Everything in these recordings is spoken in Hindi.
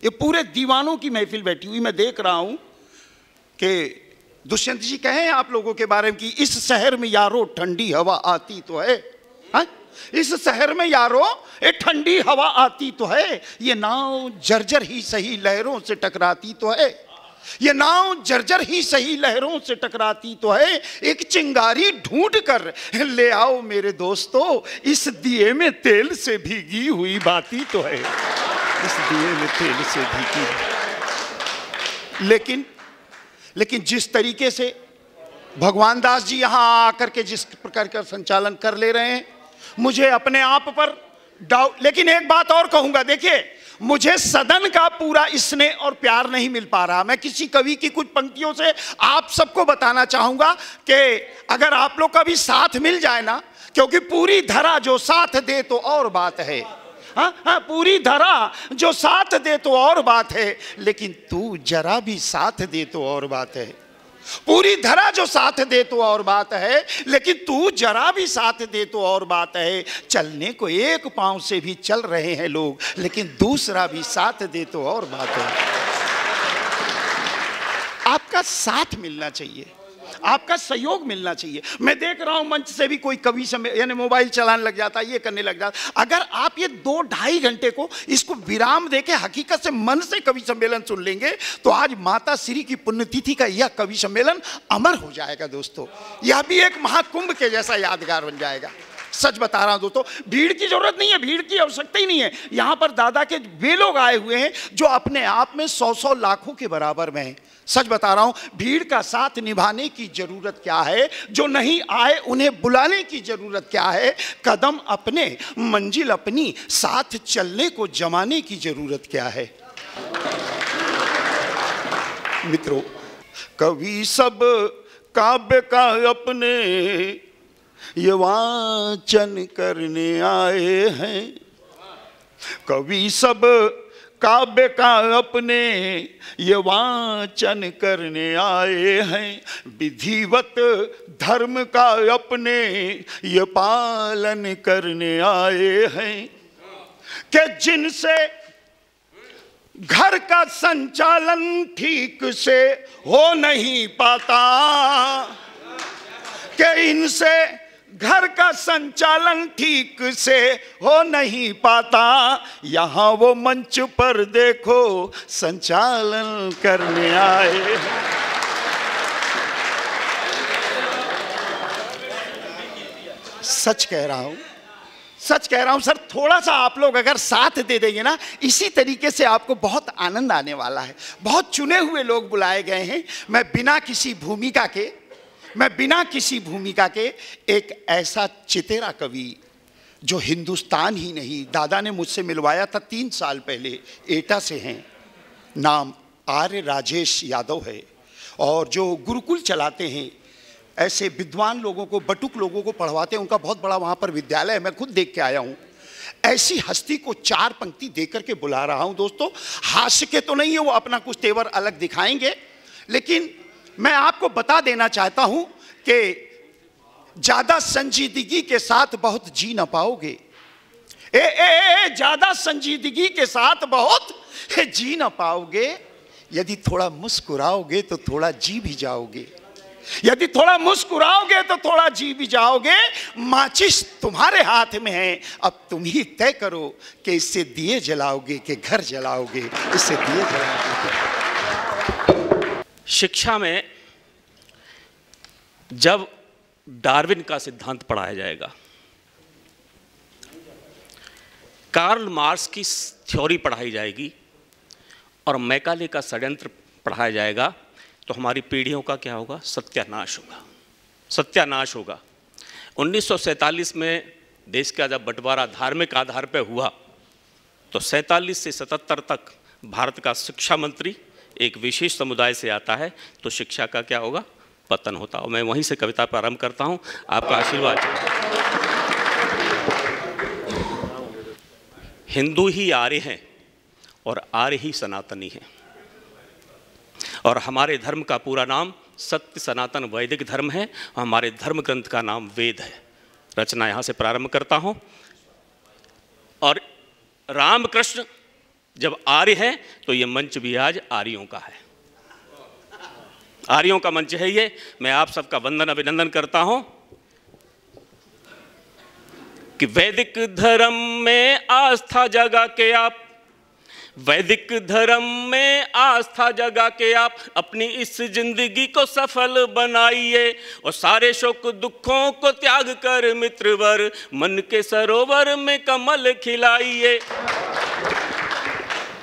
ये पूरे दीवानों की महफिल बैठी हुई। मैं देख रहा हूं कि दुष्यंत जी कहें आप लोगों के बारे में कि इस शहर में यारो ठंडी हवा आती तो है, हा? इस शहर में यारो एक ठंडी हवा आती तो है, ये नाव जर्जर ही सही लहरों से टकराती तो है, ये नाव जर्जर ही सही लहरों से टकराती तो है, एक चिंगारी ढूंढ कर ले आओ मेरे दोस्तों, इस दिए में तेल से भीगी हुई बाती तो है, इस दिए में तेल से भीगी। लेकिन जिस तरीके से भगवान दास जी यहां आकर के जिस प्रकार का संचालन कर ले रहे हैं, मुझे अपने आप पर डाउट। लेकिन एक बात और कहूंगा, देखिए मुझे सदन का पूरा स्नेह और प्यार नहीं मिल पा रहा। मैं किसी कवि की कुछ पंक्तियों से आप सबको बताना चाहूंगा कि अगर आप लोग का भी साथ मिल जाए ना, क्योंकि पूरी धरा जो साथ दे तो और बात है, हाँ, पूरी धरा जो साथ दे तो और बात है, लेकिन तू जरा भी साथ दे तो और बात है। पूरी धरा जो साथ दे तो और बात है, लेकिन तू जरा भी साथ दे तो और बात है। चलने को एक पांव से भी चल रहे हैं लोग, लेकिन दूसरा भी साथ दे तो और बात है। आपका साथ मिलना चाहिए, आपका सहयोग मिलना चाहिए। मैं देख रहा हूं मंच से भी कोई कवि यानी मोबाइल चलाने लग जाता है, ये करने लग जाता है। अगर आप ये 2-2.5 घंटे को इसको विराम देके हकीकत से मन से कवि सम्मेलन सुन लेंगे, तो आज माता श्री की पुण्यतिथि का यह कवि सम्मेलन अमर हो जाएगा दोस्तों। यह भी एक महाकुंभ के जैसा यादगार बन जाएगा। सच बता रहा हूं दोस्तों, भीड़ की जरूरत नहीं है, भीड़ की आवश्यकता ही नहीं है। यहां पर दादा के वे लोग आए हुए हैं जो अपने आप में 100-100 लाखों के बराबर में हैं। सच बता रहा हूं, भीड़ का साथ निभाने की जरूरत क्या है, जो नहीं आए उन्हें बुलाने की जरूरत क्या है, कदम अपने मंजिल अपनी, साथ चलने को जमाने की जरूरत क्या है। मित्रों, कवि सब काव्य का अपने ये वाचन करने आए हैं, कवि सब काव्य का अपने ये वाचन करने आए हैं, विधिवत धर्म का अपने ये पालन करने आए हैं, कि जिनसे घर का संचालन ठीक से हो नहीं पाता, कि इनसे घर का संचालन ठीक से हो नहीं पाता, यहां वो मंच पर देखो संचालन करने आए। सच कह रहा हूं, सच कह रहा हूं सर। थोड़ा सा आप लोग अगर साथ दे देंगे ना, इसी तरीके से आपको बहुत आनंद आने वाला है। बहुत चुने हुए लोग बुलाए गए हैं। मैं बिना किसी भूमिका के एक ऐसा चितेरा कवि जो हिंदुस्तान ही नहीं, दादा ने मुझसे मिलवाया था 3 साल पहले, एटा से हैं, नाम आर्य राजेश यादव है, और जो गुरुकुल चलाते हैं, ऐसे विद्वान लोगों को, बटुक लोगों को पढ़वाते हैं। उनका बहुत बड़ा वहाँ पर विद्यालय है, मैं खुद देख के आया हूँ। ऐसी हस्ती को 4 पंक्ति देकर के बुला रहा हूँ दोस्तों। हास्य के तो नहीं है, वो अपना कुछ तेवर अलग दिखाएंगे, लेकिन मैं आपको बता देना चाहता हूं कि ज्यादा संजीदगी के साथ बहुत जी ना पाओगे। ज्यादा संजीदगी के साथ बहुत जी ना पाओगे। यदि थोड़ा मुस्कुराओगे तो थोड़ा जी भी जाओगे, यदि थोड़ा मुस्कुराओगे तो थोड़ा जी भी जाओगे। माचिस तुम्हारे हाथ में है, अब तुम ही तय करो कि इससे दिए जलाओगे कि घर जलाओगे। इससे दिए जलाओगे। शिक्षा में जब डार्विन का सिद्धांत पढ़ाया जाएगा, कार्ल मार्क्स की थ्योरी पढ़ाई जाएगी और मैकाले का षड्यंत्र पढ़ाया जाएगा, तो हमारी पीढ़ियों का क्या होगा? सत्यानाश होगा, सत्यानाश होगा। 1947 में देश का जब बंटवारा धार्मिक आधार पर हुआ, तो 47 से 77 तक भारत का शिक्षा मंत्री एक विशेष समुदाय से आता है, तो शिक्षा का क्या होगा? पतन होता। और मैं वहीं से कविता प्रारंभ करता हूं, आपका आशीर्वाद। हिंदू ही आर्य हैं और आर्य ही सनातनी हैं, और हमारे धर्म का पूरा नाम सत्य सनातन वैदिक धर्म है। हमारे धर्म ग्रंथ का नाम वेद है। रचना यहाँ से प्रारंभ करता हूँ। और रामकृष्ण जब आर्य है तो ये मंच भी आज आर्यों का है, आर्यों का मंच है ये। मैं आप सबका वंदन अभिनंदन करता हूं कि वैदिक धर्म में आस्था जगा के आप, वैदिक धर्म में आस्था जगा के आप अपनी इस जिंदगी को सफल बनाइए और सारे शोक दुखों को त्याग कर मित्रवर मन के सरोवर में कमल खिलाइए।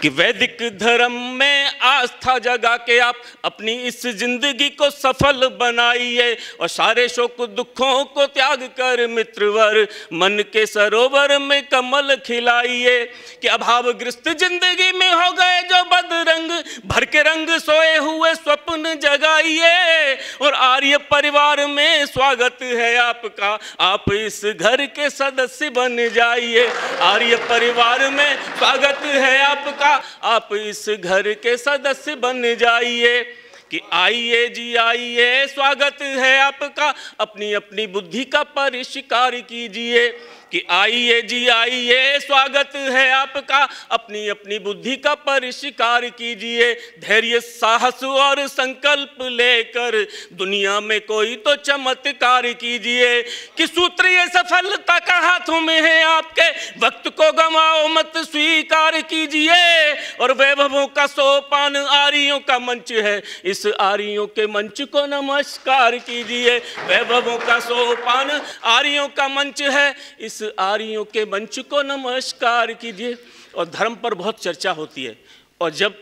कि वैदिक धर्म में आस्था जगा के आप अपनी इस जिंदगी को सफल बनाइए और सारे शोक दुखों को त्याग कर मित्रवर मन के सरोवर में कमल खिलाइए। कि अभावग्रस्त जिंदगी में हो गए जो बदरंग, भर के रंग सोए हुए स्वप्न जगाइए और आर्य परिवार में स्वागत है आपका, आप इस घर के सदस्य बन जाइए। आर्य परिवार में स्वागत है आपका, आप इस घर के सदस्य बन जाइए। कि आइए जी आइए, स्वागत है आपका, अपनी अपनी बुद्धि का परिष्कार कीजिए। कि आइए जी आइए, स्वागत है आपका, अपनी अपनी बुद्धि का परिष्कार कीजिए। धैर्य साहस और संकल्प लेकर दुनिया में कोई तो चमत्कार कीजिए। कि सूत्र ये सफलता का हाथों में है आपके, वक्त को गंवाओ मत स्वीकार कीजिए। और वैभवों का सोपान आर्यों का मंच है, इस आर्यों के मंच को नमस्कार कीजिए। वैभवों का सोपान आर्यों का मंच है, इस आर्यों के मंच को नमस्कार कीजिए। और धर्म पर बहुत चर्चा होती है, और जब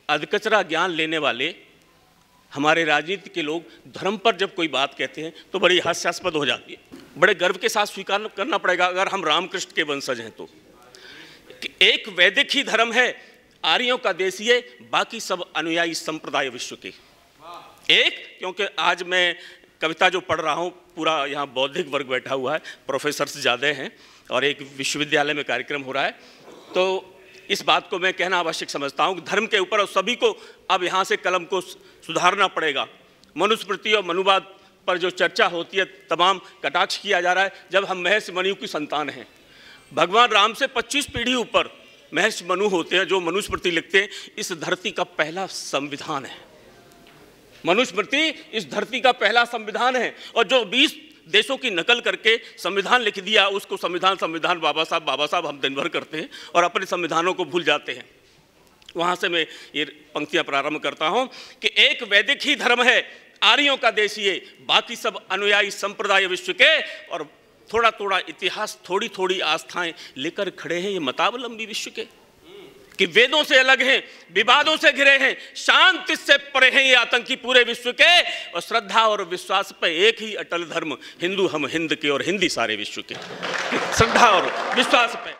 अधकचरा ज्ञान लेने वाले हमारे राजनीति के लोग धर्म पर जब कोई बात कहते हैं तो बड़ी हास्यास्पद हो जाती है। बड़े गर्व के साथ स्वीकार करना पड़ेगा अगर हम रामकृष्ण के वंशज हैं तो, कि एक वैदिक ही धर्म है, आर्यों का देशीय, बाकी सब अनुयायी संप्रदाय विश्व के। एक, क्योंकि आज मैं कविता जो पढ़ रहा हूँ पूरा यहाँ बौद्धिक वर्ग बैठा हुआ है, प्रोफेसर्स ज़्यादा हैं और एक विश्वविद्यालय में कार्यक्रम हो रहा है, तो इस बात को मैं कहना आवश्यक समझता हूँ कि धर्म के ऊपर सभी को अब यहाँ से कलम को सुधारना पड़ेगा। मनुस्मृति और मनुवाद पर जो चर्चा होती है तमाम कटाक्ष किया जा रहा है, जब हम महर्षि मनु की संतान हैं। भगवान राम से 25 पीढ़ी ऊपर महर्षि मनु होते हैं जो मनुस्मृति लिखते हैं। इस धरती का पहला संविधान है मनुस्मृति, इस धरती का पहला संविधान है। और जो 20 देशों की नकल करके संविधान लिख दिया उसको संविधान बाबा साहब हम दिन भर करते हैं और अपने संविधानों को भूल जाते हैं। वहाँ से मैं ये पंक्तियाँ प्रारंभ करता हूँ कि एक वैदिक ही धर्म है, आर्यों का देशीय, बाकी सब अनुयायी संप्रदाय विश्व के। और थोड़ा थोड़ा इतिहास, थोड़ी थोड़ी आस्थाएं लेकर खड़े हैं ये मतावलंबी विश्व के, कि वेदों से अलग हैं, विवादों से घिरे हैं, शांति से परे हैं ये आतंकी पूरे विश्व के। और श्रद्धा और विश्वास पे एक ही अटल धर्म, हिंदू हम हिंद के और हिंदी सारे विश्व के। श्रद्धा और विश्वास पे